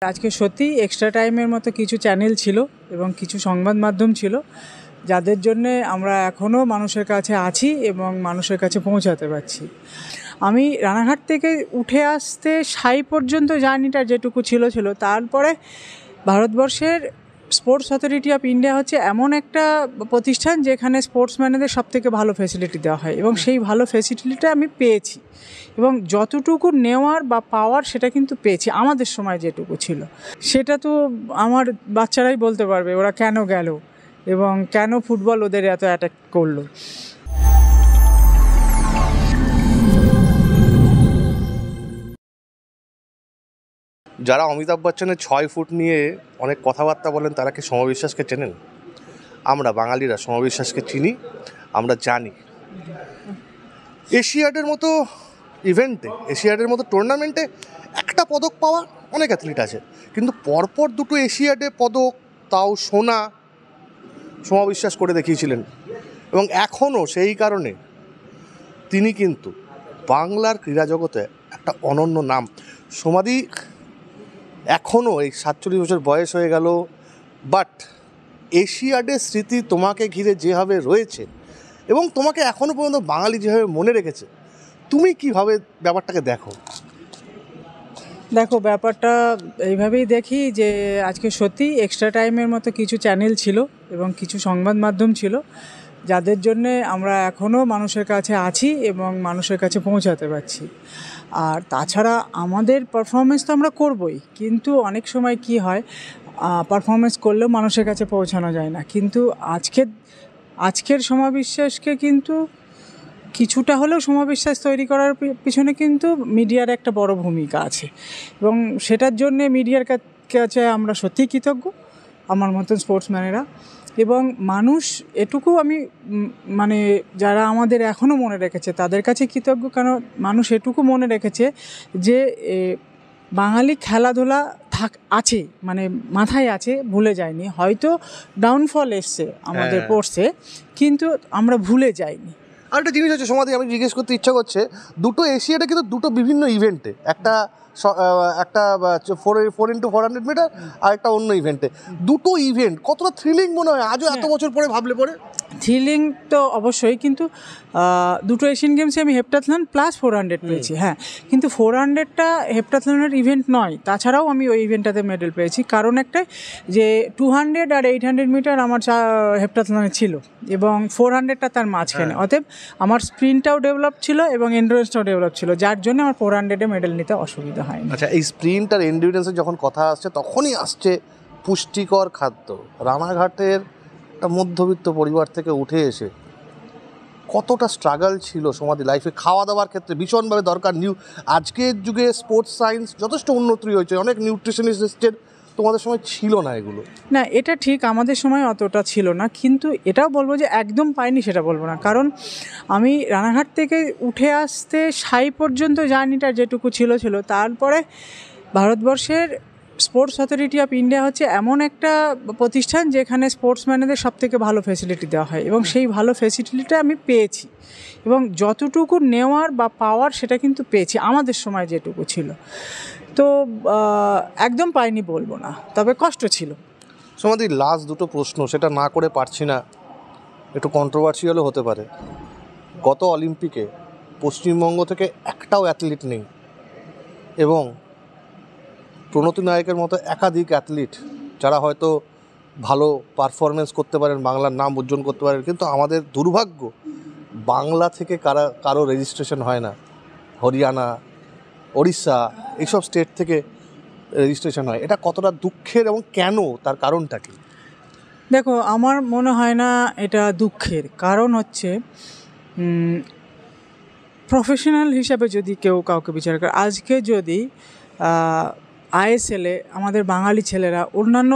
আজকে সত্যি এক্সট্রা টাইমের মতো কিছু চ্যানেল ছিল এবং কিছু সংবাদ মাধ্যম ছিল যাদের জন্যে আমরা এখনও মানুষের কাছে আছি এবং মানুষের কাছে পৌঁছাতে পারছি। আমি রানাঘাট থেকে উঠে আসতে সাই পর্যন্ত জার্নিটা যেটুকু ছিল তারপরে ভারতবর্ষের স্পোর্টস অথরিটি অফ ইন্ডিয়া হচ্ছে এমন একটা প্রতিষ্ঠান যেখানে স্পোর্টসম্যানদের সবথেকে ভালো ফেসিলিটি দেওয়া হয় এবং সেই ভালো ফেসিলিটিটা আমি পেয়েছি এবং যতটুকু নেওয়ার বা পাওয়ার সেটা কিন্তু পেয়েছি। আমাদের সময় যেটুকু ছিল সেটা তো আমার বাচ্চারাই বলতে পারবে ওরা কেন গেল এবং কেন ফুটবল ওদের এত অ্যাটাক করলো। যারা অমিতাভ বচ্চনের 6 ফুট নিয়ে অনেক কথাবার্তা বলেন তারা কি সম বিশ্বাসকে চেনেন? আমরা বাঙালিরা সম বিশ্বাসকে চিনি, আমরা জানি। এশিয়াডের মতো ইভেন্টে, এশিয়াডের মতো টুর্নামেন্টে একটা পদক পাওয়া অনেক অ্যাথলিট আছে, কিন্তু পরপর দুটো এশিয়াডে পদক, তাও সোনা, সম বিশ্বাস করে দেখিয়েছিলেন এবং এখনও সেই কারণে তিনি কিন্তু বাংলার ক্রীড়া জগতে একটা অনন্য নাম। সমাধি এখনও এই 47 বছর বয়স হয়ে গেল, বাট এশিয়াডের স্মৃতি তোমাকে ঘিরে যেভাবে রয়েছে এবং তোমাকে এখনও পর্যন্ত বাঙালি যেভাবে মনে রেখেছে, তুমি কীভাবে ব্যাপারটাকে দেখো? দেখো, ব্যাপারটা এইভাবেই দেখি যে আজকে সত্যি এক্সট্রা টাইমের মতো কিছু চ্যানেল ছিল এবং কিছু সংবাদ মাধ্যম ছিল যাদের জন্যে আমরা এখনও মানুষের কাছে আছি এবং মানুষের কাছে পৌঁছাতে পারছি। আর তাছাড়া আমাদের পারফরমেন্স তো আমরা করবই, কিন্তু অনেক সময় কি হয়, পারফরমেন্স করলেও মানুষের কাছে পৌঁছানো যায় না। কিন্তু আজকের সমাবিশ্বাসকে কিন্তু কিছুটা হলেও সমাবিশ্বাস তৈরি করার পিছনে কিন্তু মিডিয়ার একটা বড় ভূমিকা আছে এবং সেটার জন্যে মিডিয়ার কাছে আমরা সত্যিই কৃতজ্ঞ, আমার মতন স্পোর্টসম্যানেরা। এবং মানুষ এটুকু আমি মানে যারা আমাদের এখনও মনে রেখেছে তাদের কাছে কৃতজ্ঞ, কারণ মানুষ এটুকু মনে রেখেছে যে বাঙালি খেলাধুলা আছে, মানে মাথায় আছে, ভুলে যায়নি। হয়তো ডাউনফল এসছে আমাদের পড়ছে, কিন্তু আমরা ভুলে যাইনি। আর একটা জিনিস হচ্ছে সমাধি, আমি জিজ্ঞেস করতে ইচ্ছা করছে, দুটো এশিয়াটা কিন্তু দুটো বিভিন্ন ইভেন্টে, একটা 4x400 মিটার আর একটা অন্য ইভেন্টে, দুটো ইভেন্ট কতটা থ্রিলিং মনে হয় আজও এত বছর পরে ভাবলে পরে? থ্রিলিং তো অবশ্যই, কিন্তু দুটো এশিয়ান গেমসে আমি হেপ্টাথলন প্লাস 400 পেয়েছি। হ্যাঁ, কিন্তু 400টা হেপ্টাথলনের ইভেন্ট নয়, তাছাড়াও আমি ওই ইভেন্টটাতে মেডেল পেয়েছি। কারণ একটা যে 200 আর 800 মিটার আমার হেপ্টাথলনে ছিল এবং 400টা তার মাঝখানে, অতএব আমার স্প্রিন্টটাও ডেভেলপ ছিল এবং এন্ডুরেন্সটাও ডেভেলপ ছিল, যার জন্য আমার 400-এ মেডেল নিতে অসুবিধা হয়নি। আচ্ছা, এই স্প্রিন্ট আর এন্ডুরেন্সের যখন কথা আসছে তখনই আসছে পুষ্টিকর খাদ্য। রানাঘাটের একটা মধ্যবিত্ত পরিবার থেকে উঠে এসে কতটা স্ট্রাগল ছিল সমাধি লাইফে, খাওয়া দাওয়ার ক্ষেত্রে ভীষণভাবে দরকার। আজকের যুগে স্পোর্টস সায়েন্স যথেষ্ট উন্নতি হয়েছে, অনেক নিউট্রিশনিস্ট এসছে, তোমাদের সময় ছিল না এগুলো। না, এটা ঠিক, আমাদের সময় অতটা ছিল না, কিন্তু এটাও বলবো যে একদম পাইনি সেটা বলবো না, কারণ আমি রানাঘাট থেকে উঠে আসতে সাই পর্যন্ত জার্নিটা যেটুকু ছিল তারপরে ভারতবর্ষের স্পোর্টস অথরিটি অফ ইন্ডিয়া হচ্ছে এমন একটা প্রতিষ্ঠান যেখানে স্পোর্টসম্যানদের সবথেকে ভালো ফেসিলিটি দেওয়া হয় এবং সেই ভালো ফেসিলিটিটা আমি পেয়েছি এবং যতটুকু নেওয়ার বা পাওয়ার সেটা কিন্তু পেয়েছি আমাদের সময় যেটুকু ছিল। তো একদম পাইনি বলবো না, তবে কষ্ট ছিল। সমাধি, লাস্ট দুটো প্রশ্ন, সেটা না করে পারছি না, একটু কন্ট্রোভার্সিয়ালও হতে পারে। গত অলিম্পিকে পশ্চিমবঙ্গ থেকে একটাও অ্যাথলিট নেই এবং প্রণতি নায়কের মতো একাধিক অ্যাথলিট যারা হয়তো ভালো পারফরমেন্স করতে পারেন, বাংলার নাম উজ্জ্বল করতে পারেন, কিন্তু আমাদের দুর্ভাগ্য বাংলা থেকে কারো রেজিস্ট্রেশন হয় না। হরিয়ানা, ওড়িশা এইসব স্টেট থেকে রেজিস্ট্রেশন হয়। এটা কতটা দুঃখের এবং কেন, তার কারণটা কি? দেখো, আমার মনে হয় না এটা দুঃখের। কারণ হচ্ছে প্রফেশনাল হিসাবে যদি কেউ কাউকে বিচার করে, আজকে যদি আইএসএলে আমাদের বাঙালি ছেলেরা অন্যান্য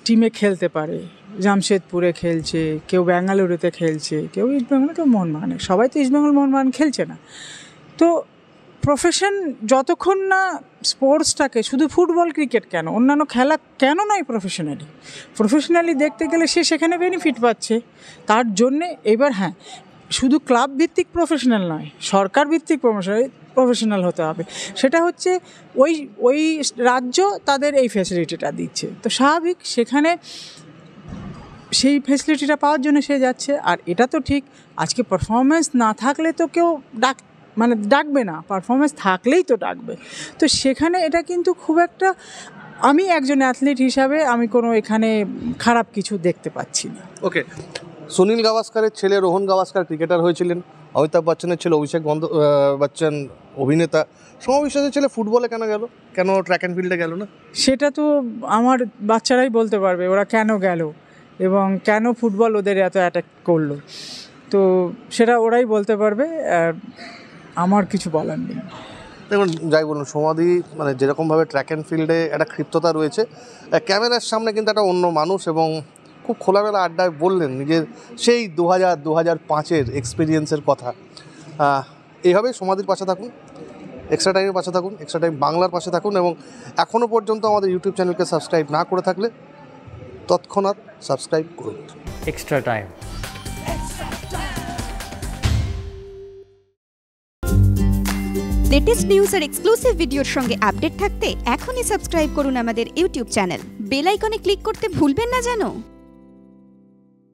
টিমে খেলতে পারে, জামশেদপুরে খেলছে, কেউ বেঙ্গালুরুতে খেলছে, কেউ ইস্টবেঙ্গল, কেউ মোহনবাগানে, সবাই তো ইস্টবেঙ্গল মোহনবাগান খেলছে না। তো প্রফেশন যতক্ষণ না স্পোর্টসটাকে, শুধু ফুটবল ক্রিকেট কেন, অন্যান্য খেলা কেন নয়, প্রফেশনালি দেখতে গেলে সে সেখানে বেনিফিট পাচ্ছে, তার জন্যে। এবার হ্যাঁ, শুধু ক্লাব ভিত্তিক প্রফেশনাল নয়, সরকার ভিত্তিক প্রফেশনাল হতে হবে। সেটা হচ্ছে ওই ওই রাজ্য তাদের এই ফ্যাসিলিটিটা দিচ্ছে, তো স্বাভাবিক সেখানে সেই ফ্যাসিলিটিটা পাওয়ার জন্য সে যাচ্ছে। আর এটা তো ঠিক, আজকে পারফরমেন্স না থাকলে তো কেউ ডাকবে না, পারফরমেন্স থাকলেই তো ডাকবে। তো সেখানে এটা কিন্তু খুব একটা, আমি একজন অ্যাথলিট হিসাবে আমি কোনো এখানে খারাপ কিছু দেখতে পাচ্ছি না। ওকে, সুনীল গাভাস্কারের ছেলে রোহন গাভাস্কার ক্রিকেটার হয়েছিলেন, অমিতাভ বচ্চনের ছেলে অভিষেক বচ্চন অভিনেতা, সোমা বিশ্বাসের ছেলে ফুটবলে কেন গেল, কেন ট্র্যাক অ্যান্ড ফিল্ডে গেল না? সেটা তো আমার বাচ্চারাই বলতে পারবে ওরা কেন গেল এবং কেন ফুটবল ওদের এত অ্যাটাক করলো, তো সেটা ওরাই বলতে পারবে, আমার কিছু বলার নেই। দেখুন, যাই বলুন, সমাধি মানে যেরকমভাবে ট্র্যাক অ্যান্ড ফিল্ডে একটা ক্ষিপ্ততা রয়েছে, ক্যামেরার সামনে কিন্তু একটা অন্য মানুষ, এবং খুব খোলামেলা আড্ডায় বললেন নিজের সেই 2005-এর এক্সপিরিয়েন্সের কথা। এইভাবে সমাধির পাশে থাকুন, এক্সট্রা টাইমের পাশে থাকুন, এক্সট্রা টাইম বাংলার পাশে থাকুন, এবং এখনও পর্যন্ত আমাদের ইউটিউব চ্যানেলকে সাবস্ক্রাইব না করে থাকলে তৎক্ষণাৎ সাবস্ক্রাইব করুন। Extra time. লেটেস্ট নিউজ আর এক্সক্লুসিভ ভিডিওর সঙ্গে আপডেট থাকতে এখনই সাবস্ক্রাইব করুন আমাদের ইউটিউব চ্যানেল। বেল আইকনে ক্লিক করতে ভুলবেন না যেন।